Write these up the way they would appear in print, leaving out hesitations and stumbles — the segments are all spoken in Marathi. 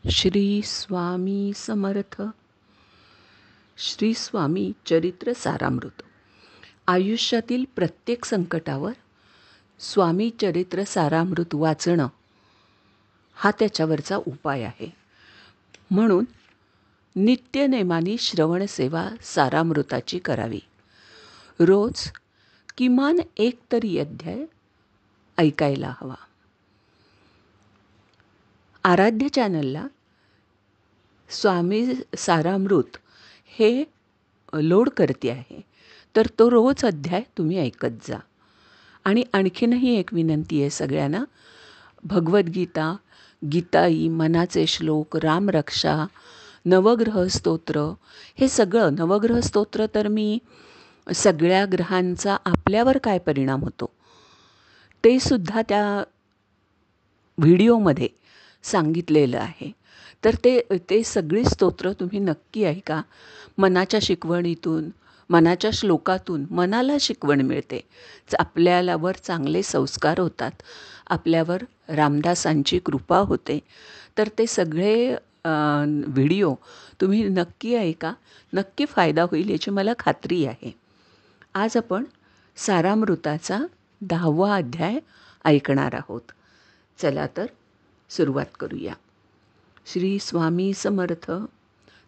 श्री स्वामी समर्थ. श्री स्वामी चरित्र सारामृत. आयुष्यातील प्रत्येक संकटावर स्वामी चरित्र सारामृत वाचणं हा त्याच्यावरचा उपाय आहे. म्हणून नित्यनेमाने श्रवणसेवा सारामृताची करावी. रोज किमान एक तरी अध्याय ऐकायला हवा. आराध्य चॅनलला स्वामी सारामृत हे लोड करते आहे, तर तो रोज अध्याय तुम्ही ऐकत जा. आणि आणखीनही एक विनंती आहे सगळ्यांना. भगवद्गीता, गीताई, मनाचे श्लोक, रामरक्षा, नवग्रह स्तोत्र, हे सगळं नवग्रह स्तोत्र तर मी सगळ्या ग्रहांचा आपल्यावर काय परिणाम होतो ते सुद्धा त्या व्हिडिओमध्ये सांगितलेलं आहे. तर ते सगळी स्तोत्र तुम्ही नक्की ऐका. मनाच्या शिकवणीतून, मनाच्या श्लोकातून मनाला शिकवण मिळते. आपल्यावर चांगले संस्कार होतात, आपल्यावर रामदासांची कृपा होते. तर ते सगळे व्हिडिओ तुम्ही नक्की ऐका. नक्की फायदा होईल याची मला खात्री आहे. आज आपण सारामृताचा 10वा अध्याय ऐकणार आहोत. चला तर सुरुवात करूया. श्री स्वामी समर्थ.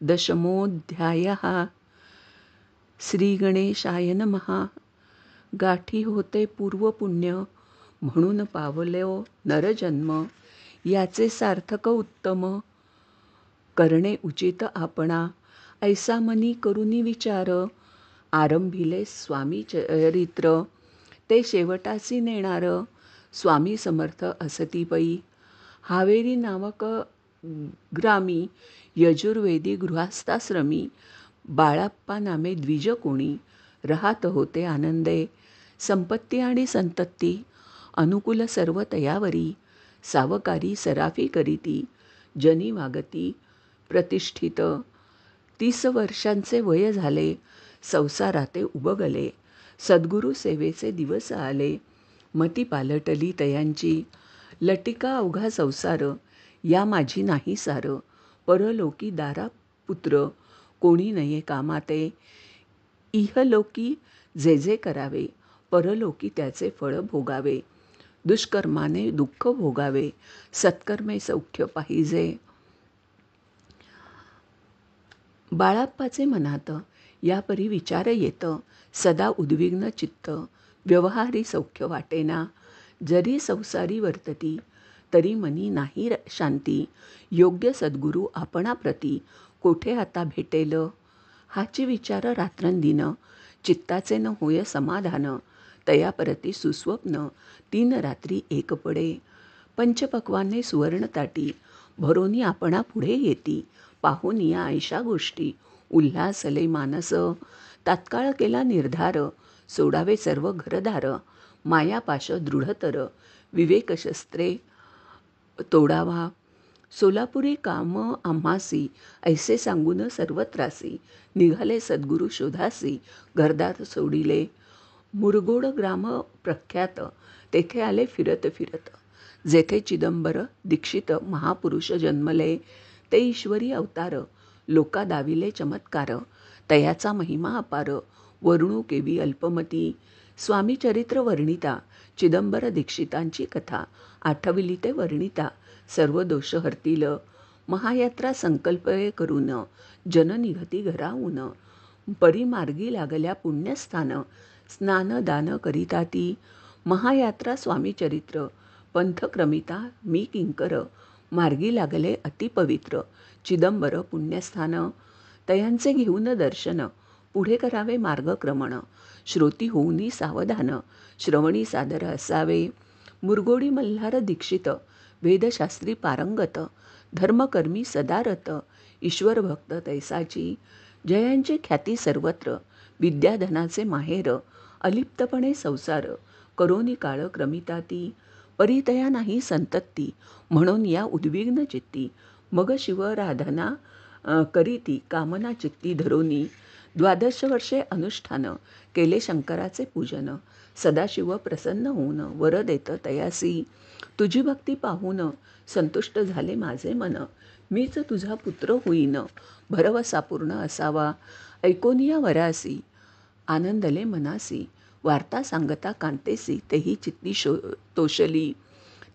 दशमोऽध्यायः. श्री गणेशाय नमः. गाठी होते पूर्वपुण्य, म्हणून पावलो नरजन्म. याचे सार्थक उत्तम, करणे उचित आपणा. ऐसा मनी करुनी विचार, आरंभिले स्वामी चरित्र. ते शेवटासी नेणार, स्वामी समर्थ असती पै. हावेरी नावक ग्रामी, यजुर्वेदी गृहस्थाश्रमी. बाळाप्पा नामे द्विज कोणी, राहत होते आनंदे. संपत्ती आणि संतत्ती, अनुकूल सर्व तयावरी. सावकारी सराफी करीती, जनी वागती प्रतिष्ठित. 30 वर्षांचे वय झाले, संसाराते उबगले. सद्गुरु सेवेचे दिवस आले, मती पालटली तयांची. लटिका अवघा संसार, या माझी नाही सार. परलोकी दारा पुत्र, कोणी नये कामाते. इहलोकी जे जे करावे, परलोकी त्याचे फळ भोगावे. दुष्कर्माने दुःख भोगावे, सत्कर्मे सौख्य पाहिजे. बाळाप्पाचे मनात यापरी विचार येत, सदा उद्विग्न चित्त. व्यवहारी सौख्य वाटेना, जरी संसारी वर्तती. तरी मनी नाही शांती, योग्य सद्गुरू आपणाप्रती. कोठे आता भेटेल, हाची विचार रात्रंदिन. चित्ताचे न होय समाधान, तयापरती सुस्वप्न. 3 रात्री एक पडे, पंचपक्वाने सुवर्णताटी. भरोनी आपणा पुढे येती, पाहून या ऐशा गोष्टी. उल्हासले मानस, तात्काळ केला निर्धार. सोडावे सर्व घरदार, मायापाश दृढतर. विवेकशस्त्रे तोडावा, सोलापुरी काम आम्हासी. ऐसे सांगून सर्वत्रासी, निघाले सद्गुरु शोधासी. घरदार सोडिले, मुरगोड ग्राम प्रख्यात. तेथे आले फिरत फिरत, जेथे चिदंबर दीक्षित महापुरुष जन्मले. ते ईश्वरी अवतार, लोका दाविले चमत्कार. तयाचा महिमा अपार, वर्णू केवी अल्पमती. स्वामी चरित्र वर्णिता, चिदंबर दीक्षितांची कथा. आठविली ते वर्णिता, सर्व दोष हरतील. महायात्रा संकल्पये करून, जन निघती घराहून. परिमार्गी लागल्या पुण्यस्थान, स्नानदान करिता ती. महायात्रा स्वामी चरित्र, पंथक्रमिता मी किंकर. मार्गी लागले अतिपवित्र, चिदंबर पुण्यस्थान. तयांचे घेऊन दर्शन, पुढे करावे मार्गक्रमण. श्रोती होऊनी सावधान, श्रवणी सादर असावे. मुरगोडी मल्हार दीक्षित, वेदशास्त्री पारंगत. धर्मकर्मी सदारत, ईश्वर भक्त तैसाची. जयांची ख्याती सर्वत्र, विद्याधनाचे माहेर. अलिप्तपणे संसार, करोनी काळ क्रमिताती. परितया नाही संतत्ती, म्हणून या उद्विग्न चित्ती. मग शिवराधना करीती, कामना चित्ती धरोनी. 12 वर्षे अनुष्ठान, केले शंकराचे पूजन. सदाशिव प्रसन्न होऊन वर देत तयासी. तुझी भक्ती पाहून संतुष्ट झाले माझे मन. मीच तुझा पुत्र होईन, भरवसा पूर्ण असावा. ऐकोनिया वरासी, आनंदले मनासी. वार्ता सांगता कांतेसी, तेही चित्ती तोषली.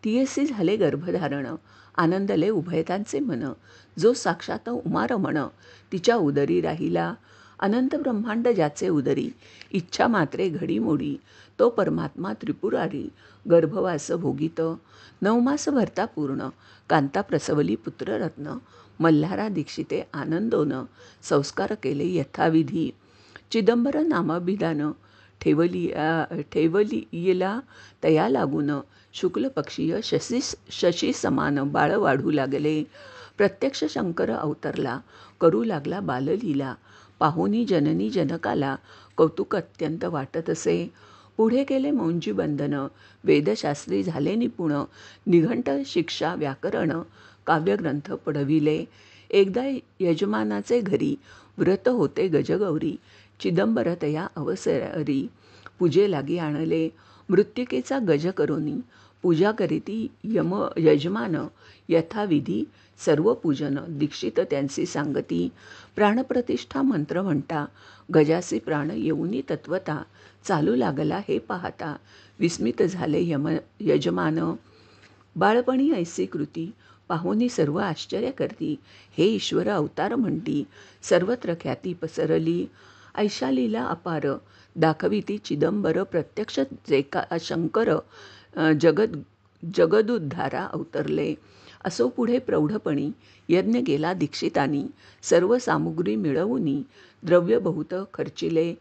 तियेसी झाले गर्भधारण, आनंदले उभयतांचे मन. जो साक्षात उमारमण, तिच्या उदरी राहिला. अनंत ब्रह्मांड ज्याचे उदरी, इच्छा मात्रे घडीमोडी. तो परमात्मा त्रिपुरारी, गर्भवास भोगित. 9 मास भरता पूर्ण, कांता प्रसवली पुत्ररत्न. मल्हारा दीक्षिते आनंदोन, संस्कार केले यथाविधी. चिदंबर नामाभिधान, ठेवलीला तया लागून. शुक्ल पक्षीय शशी समान बाळ वाढू लागले. प्रत्यक्ष शंकर अवतरला, करू लागला बाललीला. पाहुनी जननी जनकाला, कौतुक अत्यंत वाटत असे. पुढे केले मौंजी बंधन, वेदशास्त्री झाले निपुण. निघंट शिक्षा व्याकरण, काव्यग्रंथ पढविले. एकदा यजमानाचे घरी, व्रत होते गजगौरी. चिदंबर तया अवसरी, पूजे लागी आणले. मृत्तिकेचा गज करोनी, पूजा करीती यजमान. यथाविधी सर्व पूजन, दीक्षित त्यांची सांगती. प्राणप्रतिष्ठा मंत्र म्हणता, गजासी प्राण येऊनी तत्वता. चालू लागला हे पाहता, विस्मित झाले यजमान. बाळपणी ऐसी कृती, पाहुनी सर्व आश्चर्य करती. हे ईश्वर अवतार म्हणती, सर्वत्र ख्याती पसरली. ऐशा लीला अपार, दाखविती चिदंबर. प्रत्यक्ष शंकर जगदुद्धारा अवतरले. असो पुढे प्रौढपणी, यज्ञ केला दीक्षितानी. सर्व सामुग्री मिळवूनी, द्रव्य बहुत खर्चिले.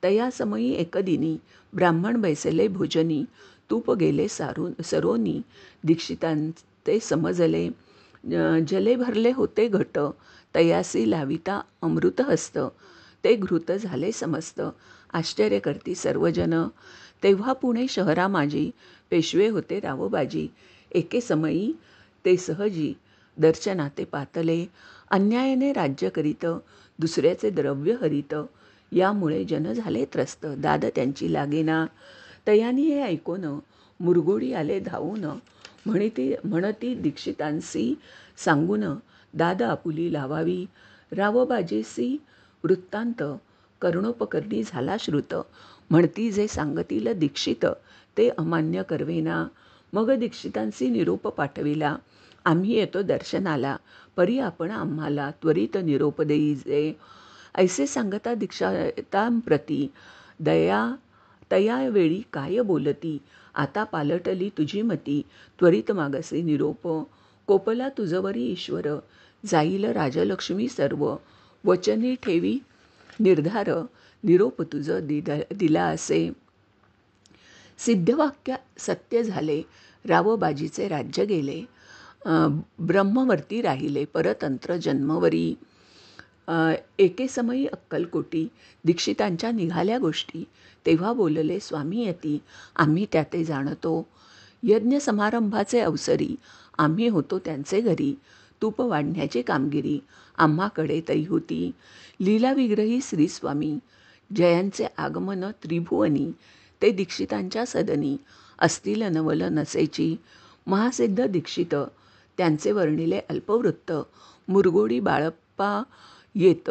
तया समयी एकदिनी, ब्राह्मण बैसले भोजनी. तूप गेले सरोनी, दीक्षितांचे समजले. जले भरले होते घट, तयासी लाविता अमृत हस्त. ते घृत झाले समस्त, आश्चर्य करती सर्वजन. तेव्हा पुणे शहरा माझी, पेशवे होते रावबाजी. एके समयी ते सहजी, दर्शनाते पातले. अन्यायाने राज्य करीत, दुसऱ्याचे द्रव्य हरित. यामुळे जन झाले त्रस्त, दाद त्यांची लागेना. तयानी हे ऐकून, मुरगोडी आले धावून. म्हणती दीक्षितांसी सांगून, दाद आपुली लावावी. रावबाजीसी वृत्तांत, कर्णोपकर्णी झाला श्रुत. म्हणती जे सांगतील दीक्षित, ते अमान्य करवेना. मग दीक्षितांसी निरोप पाठविला, आम्ही येतो दर्शनाला. परी आपण आम्हाला त्वरित निरोप देईजे. ऐसे सांगता दीक्षितांप्रती, तया वेळी काय बोलती. आता पालटली तुझी मती, त्वरित मागसे निरोप. कोपला तुझवरी ईश्वर, जाईल राजलक्ष्मी सर्व. वचनी ठेवी निर्धार, निरोप तुझ दिला असे. सिद्धवाक्य सत्य झाले, रावबाजीचे राज्य गेले. ब्रह्मवर्ती राहिले, परतंत्र जन्मवरी. एके समयी अक्कलकोटी, दीक्षितांच्या निघाल्या गोष्टी. तेव्हा बोलले स्वामी यती, आम्ही त्याते जाणतो. यज्ञ समारंभाचे अवसरी, आम्ही होतो त्यांचे घरी. तूप वाढण्याची कामगिरी, आम्हाकडे तरी होती. लीलाविग्रही श्रीस्वामी, जयांचे आगमन त्रिभुवनी. ते दीक्षितांच्या सदनी, असतील नवल नसेची. महासिद्ध दीक्षित, त्यांचे वर्णिले अल्पवृत्त. मुरगोडी बाळप्पा येत,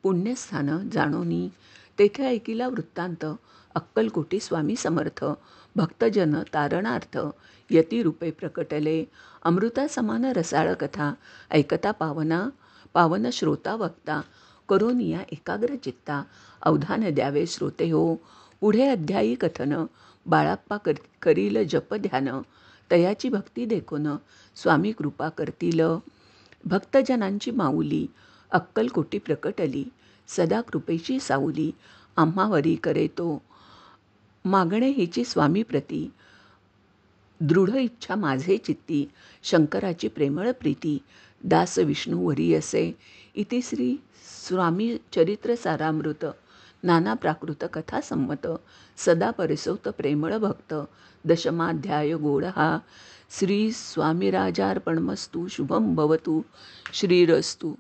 पुण्यस्थान जाणोनी. तेथे ऐकिला वृत्तांत, अक्कलकोटी स्वामी समर्थ. भक्तजन तारणार्थ, यतिरूपे प्रकटले. अमृता समान रसाळ कथा, ऐकता पावन श्रोता वक्ता. करोनिया एकाग्र चित्ता, अवधान द्यावे श्रोते हो. पुढे अध्यायी कथन, बाळाप्पा करील जप ध्यान. तयाची भक्ती देखून, स्वामी कृपा करतील. भक्तजनांची माऊली, अक्कलकोटी प्रकटली. सदा कृपेची सावली, आम्हावरी करे तो. मागणे हेची स्वामी प्रती, दृढ इच्छा माझे चित्ती. शंकराची प्रेमळ प्रीती, दास विष्णूवरी असे. इति श्री स्वामी चरित्र सारामृत, नाना प्राकृत कथा संमत. सदा परिसोत प्रेमळ भक्त, दशमाध्याय गोड हा. श्री स्वामीराजार्पणमस्तु. शुभम भवतु. श्रीरस्तु.